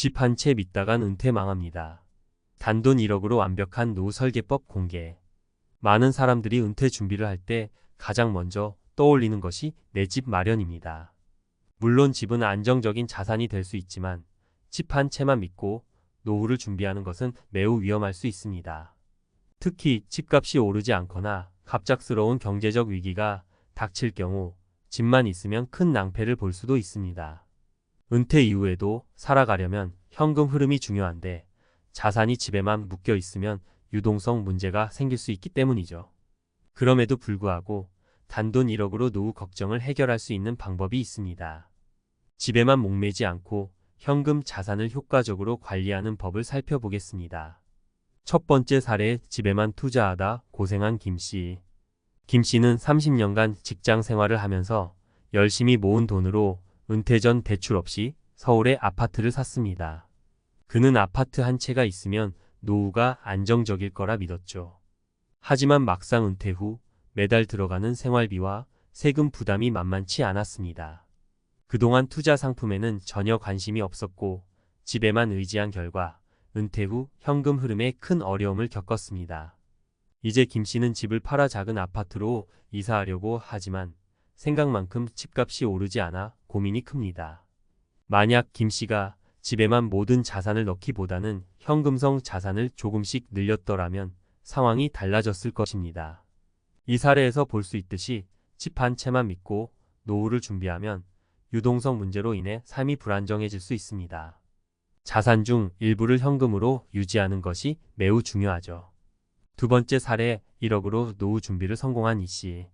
집 한 채 믿다간 은퇴 망합니다. 단돈 1억으로 완벽한 노후 설계법 공개. 많은 사람들이 은퇴 준비를 할 때 가장 먼저 떠올리는 것이 내 집 마련입니다. 물론 집은 안정적인 자산이 될 수 있지만 집 한 채만 믿고 노후를 준비하는 것은 매우 위험할 수 있습니다. 특히 집값이 오르지 않거나 갑작스러운 경제적 위기가 닥칠 경우 집만 있으면 큰 낭패를 볼 수도 있습니다. 은퇴 이후에도 살아가려면 현금 흐름이 중요한데 자산이 집에만 묶여 있으면 유동성 문제가 생길 수 있기 때문이죠. 그럼에도 불구하고 단돈 1억으로 노후 걱정을 해결할 수 있는 방법이 있습니다. 집에만 목매지 않고 현금 자산을 효과적으로 관리하는 법을 살펴보겠습니다. 첫 번째 사례, 집에만 투자하다 고생한 김씨. 김씨는 30년간 직장 생활을 하면서 열심히 모은 돈으로 은퇴 전 대출 없이 서울의 아파트를 샀습니다. 그는 아파트 한 채가 있으면 노후가 안정적일 거라 믿었죠. 하지만 막상 은퇴 후 매달 들어가는 생활비와 세금 부담이 만만치 않았습니다. 그동안 투자 상품에는 전혀 관심이 없었고 집에만 의지한 결과 은퇴 후 현금 흐름에 큰 어려움을 겪었습니다. 이제 김씨는 집을 팔아 작은 아파트로 이사하려고 하지만 생각만큼 집값이 오르지 않아 고민이 큽니다. 만약 김씨가 집에만 모든 자산을 넣기보다는 현금성 자산을 조금씩 늘렸더라면 상황이 달라졌을 것입니다. 이 사례에서 볼 수 있듯이 집 한 채만 믿고 노후를 준비하면 유동성 문제로 인해 삶이 불안정해질 수 있습니다. 자산 중 일부를 현금으로 유지하는 것이 매우 중요하죠. 두 번째 사례, 1억으로 노후 준비를 성공한 이씨.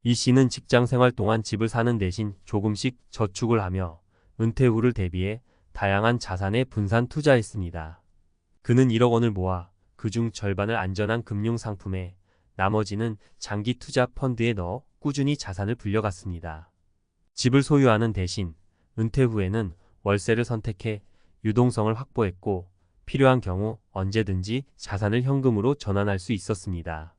이씨는 직장 생활 동안 집을 사는 대신 조금씩 저축을 하며 은퇴 후를 대비해 다양한 자산에 분산 투자했습니다. 그는 1억 원을 모아 그중 절반을 안전한 금융 상품에 나머지는 장기 투자 펀드에 넣어 꾸준히 자산을 불려갔습니다. 집을 소유하는 대신 은퇴 후에는 월세를 선택해 유동성을 확보했고 필요한 경우 언제든지 자산을 현금으로 전환할 수 있었습니다.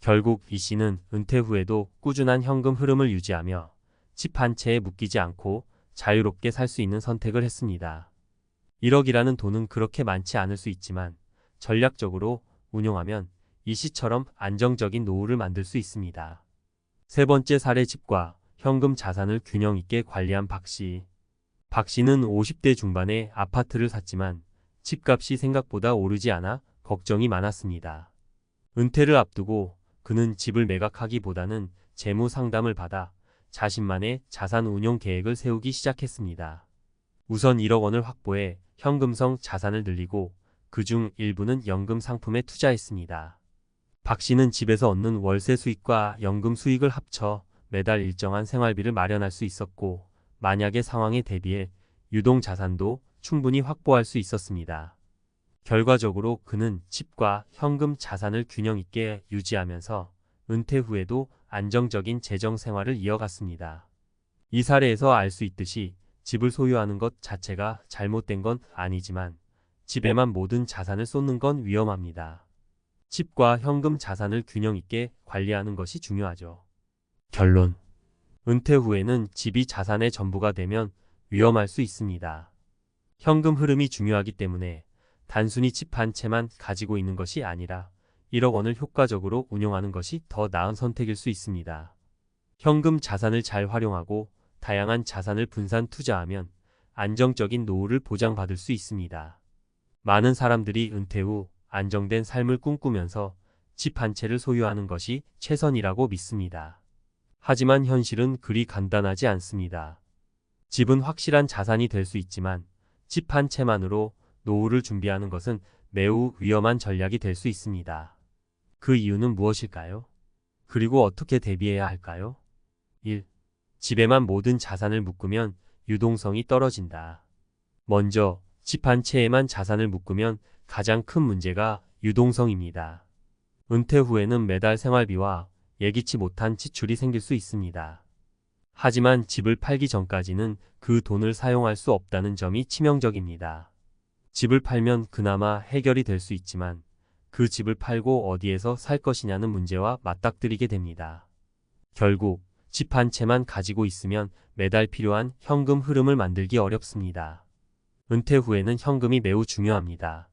결국 이 씨는 은퇴 후에도 꾸준한 현금 흐름을 유지하며 집 한 채에 묶이지 않고 자유롭게 살 수 있는 선택을 했습니다. 1억이라는 돈은 그렇게 많지 않을 수 있지만 전략적으로 운용하면 이 씨처럼 안정적인 노후를 만들 수 있습니다. 세 번째 사례, 집과 현금 자산을 균형 있게 관리한 박 씨. 박 씨는 50대 중반에 아파트를 샀지만 집값이 생각보다 오르지 않아 걱정이 많았습니다. 은퇴를 앞두고 그는 집을 매각하기보다는 재무 상담을 받아 자신만의 자산 운용 계획을 세우기 시작했습니다. 우선 1억 원을 확보해 현금성 자산을 늘리고 그중 일부는 연금 상품에 투자했습니다. 박 씨는 집에서 얻는 월세 수익과 연금 수익을 합쳐 매달 일정한 생활비를 마련할 수 있었고 만약의 상황에 대비해 유동 자산도 충분히 확보할 수 있었습니다. 결과적으로 그는 집과 현금 자산을 균형 있게 유지하면서 은퇴 후에도 안정적인 재정 생활을 이어갔습니다. 이 사례에서 알 수 있듯이 집을 소유하는 것 자체가 잘못된 건 아니지만 집에만 모든 자산을 쏟는 건 위험합니다. 집과 현금 자산을 균형 있게 관리하는 것이 중요하죠. 결론. 은퇴 후에는 집이 자산의 전부가 되면 위험할 수 있습니다. 현금 흐름이 중요하기 때문에 단순히 집 한 채만 가지고 있는 것이 아니라 1억 원을 효과적으로 운용하는 것이 더 나은 선택일 수 있습니다. 현금 자산을 잘 활용하고 다양한 자산을 분산 투자하면 안정적인 노후를 보장받을 수 있습니다. 많은 사람들이 은퇴 후 안정된 삶을 꿈꾸면서 집 한 채를 소유하는 것이 최선이라고 믿습니다. 하지만 현실은 그리 간단하지 않습니다. 집은 확실한 자산이 될 수 있지만 집 한 채만으로 노후를 준비하는 것은 매우 위험한 전략이 될 수 있습니다. 그 이유는 무엇일까요? 그리고 어떻게 대비해야 할까요? 1. 집에만 모든 자산을 묶으면 유동성이 떨어진다. 먼저 집 한 채에만 자산을 묶으면 가장 큰 문제가 유동성입니다. 은퇴 후에는 매달 생활비와 예기치 못한 지출이 생길 수 있습니다. 하지만 집을 팔기 전까지는 그 돈을 사용할 수 없다는 점이 치명적입니다. 집을 팔면 그나마 해결이 될 수 있지만 그 집을 팔고 어디에서 살 것이냐는 문제와 맞닥뜨리게 됩니다. 결국 집 한 채만 가지고 있으면 매달 필요한 현금 흐름을 만들기 어렵습니다. 은퇴 후에는 현금이 매우 중요합니다.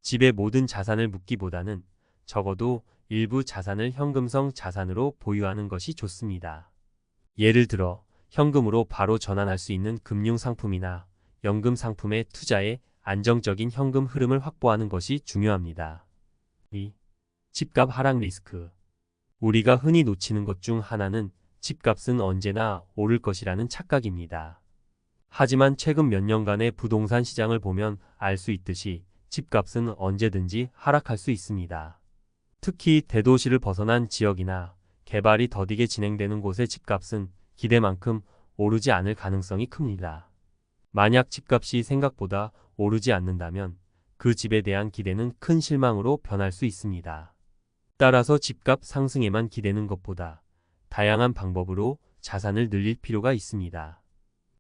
집에 모든 자산을 묻기보다는 적어도 일부 자산을 현금성 자산으로 보유하는 것이 좋습니다. 예를 들어 현금으로 바로 전환할 수 있는 금융상품이나 연금 상품의 투자에 안정적인 현금 흐름을 확보하는 것이 중요합니다. 2. 집값 하락 리스크. 우리가 흔히 놓치는 것 중 하나는 집값은 언제나 오를 것이라는 착각입니다. 하지만 최근 몇 년간의 부동산 시장을 보면 알 수 있듯이 집값은 언제든지 하락할 수 있습니다. 특히 대도시를 벗어난 지역이나 개발이 더디게 진행되는 곳의 집값은 기대만큼 오르지 않을 가능성이 큽니다. 만약 집값이 생각보다 오르지 않는다면 그 집에 대한 기대는 큰 실망으로 변할 수 있습니다. 따라서 집값 상승에만 기대는 것보다 다양한 방법으로 자산을 늘릴 필요가 있습니다.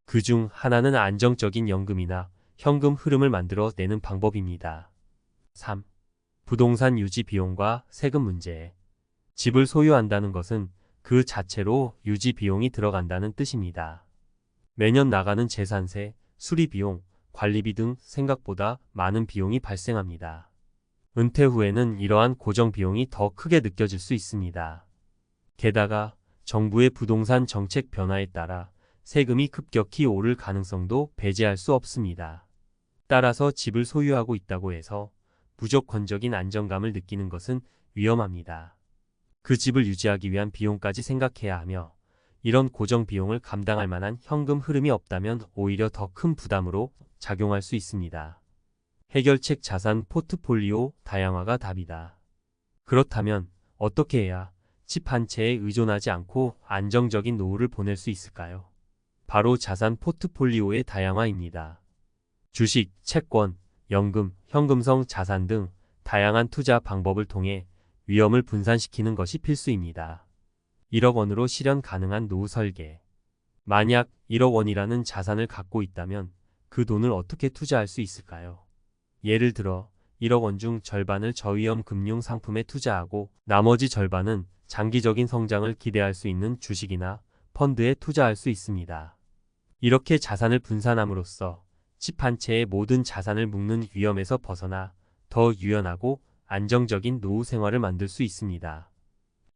그중 하나는 안정적인 연금이나 현금 흐름을 만들어 내는 방법입니다. 3. 부동산 유지 비용과 세금 문제. 집을 소유한다는 것은 그 자체로 유지 비용이 들어간다는 뜻입니다. 매년 나가는 재산세, 수리비용, 관리비 등 생각보다 많은 비용이 발생합니다. 은퇴 후에는 이러한 고정 비용이 더 크게 느껴질 수 있습니다. 게다가 정부의 부동산 정책 변화에 따라 세금이 급격히 오를 가능성도 배제할 수 없습니다. 따라서 집을 소유하고 있다고 해서 무조건적인 안정감을 느끼는 것은 위험합니다. 그 집을 유지하기 위한 비용까지 생각해야 하며 이런 고정 비용을 감당할 만한 현금 흐름이 없다면 오히려 더 큰 부담으로 작용할 수 있습니다. 해결책 자산 포트폴리오 다양화가 답이다. 그렇다면 어떻게 해야 집 한 채에 의존하지 않고 안정적인 노후를 보낼 수 있을까요? 바로 자산 포트폴리오의 다양화입니다. 주식, 채권, 연금, 현금성 자산 등 다양한 투자 방법을 통해 위험을 분산시키는 것이 필수입니다. 1억 원으로 실현 가능한 노후 설계. 만약 1억 원이라는 자산을 갖고 있다면 그 돈을 어떻게 투자할 수 있을까요? 예를 들어 1억 원 중 절반을 저위험 금융 상품에 투자하고 나머지 절반은 장기적인 성장을 기대할 수 있는 주식이나 펀드에 투자할 수 있습니다. 이렇게 자산을 분산함으로써 집 한 채의 모든 자산을 묶는 위험에서 벗어나 더 유연하고 안정적인 노후 생활을 만들 수 있습니다.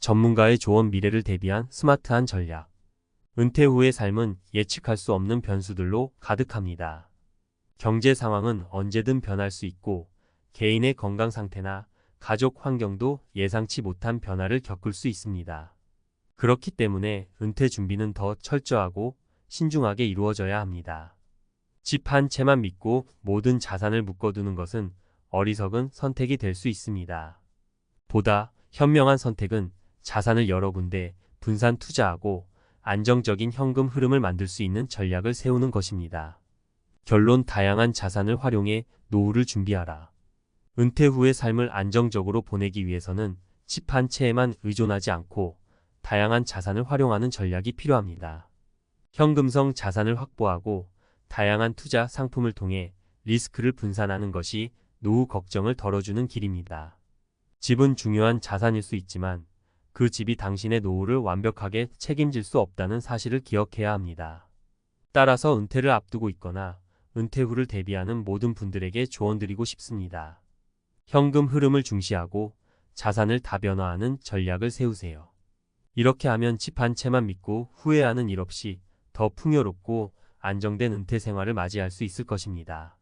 전문가의 조언 미래를 대비한 스마트한 전략. 은퇴 후의 삶은 예측할 수 없는 변수들로 가득합니다. 경제 상황은 언제든 변할 수 있고 개인의 건강 상태나 가족 환경도 예상치 못한 변화를 겪을 수 있습니다. 그렇기 때문에 은퇴 준비는 더 철저하고 신중하게 이루어져야 합니다. 집 한 채만 믿고 모든 자산을 묶어두는 것은 어리석은 선택이 될 수 있습니다. 보다 현명한 선택은 자산을 여러 군데 분산 투자하고 안정적인 현금 흐름을 만들 수 있는 전략을 세우는 것입니다. 결론 다양한 자산을 활용해 노후를 준비하라. 은퇴 후의 삶을 안정적으로 보내기 위해서는 집 한 채에만 의존하지 않고 다양한 자산을 활용하는 전략이 필요합니다. 현금성 자산을 확보하고 다양한 투자 상품을 통해 리스크를 분산하는 것이 노후 걱정을 덜어주는 길입니다. 집은 중요한 자산일 수 있지만 그 집이 당신의 노후를 완벽하게 책임질 수 없다는 사실을 기억해야 합니다. 따라서 은퇴를 앞두고 있거나 은퇴 후를 대비하는 모든 분들에게 조언드리고 싶습니다. 현금 흐름을 중시하고 자산을 다변화하는 전략을 세우세요. 이렇게 하면 집 한 채만 믿고 후회하는 일 없이 더 풍요롭고 안정된 은퇴 생활을 맞이할 수 있을 것입니다.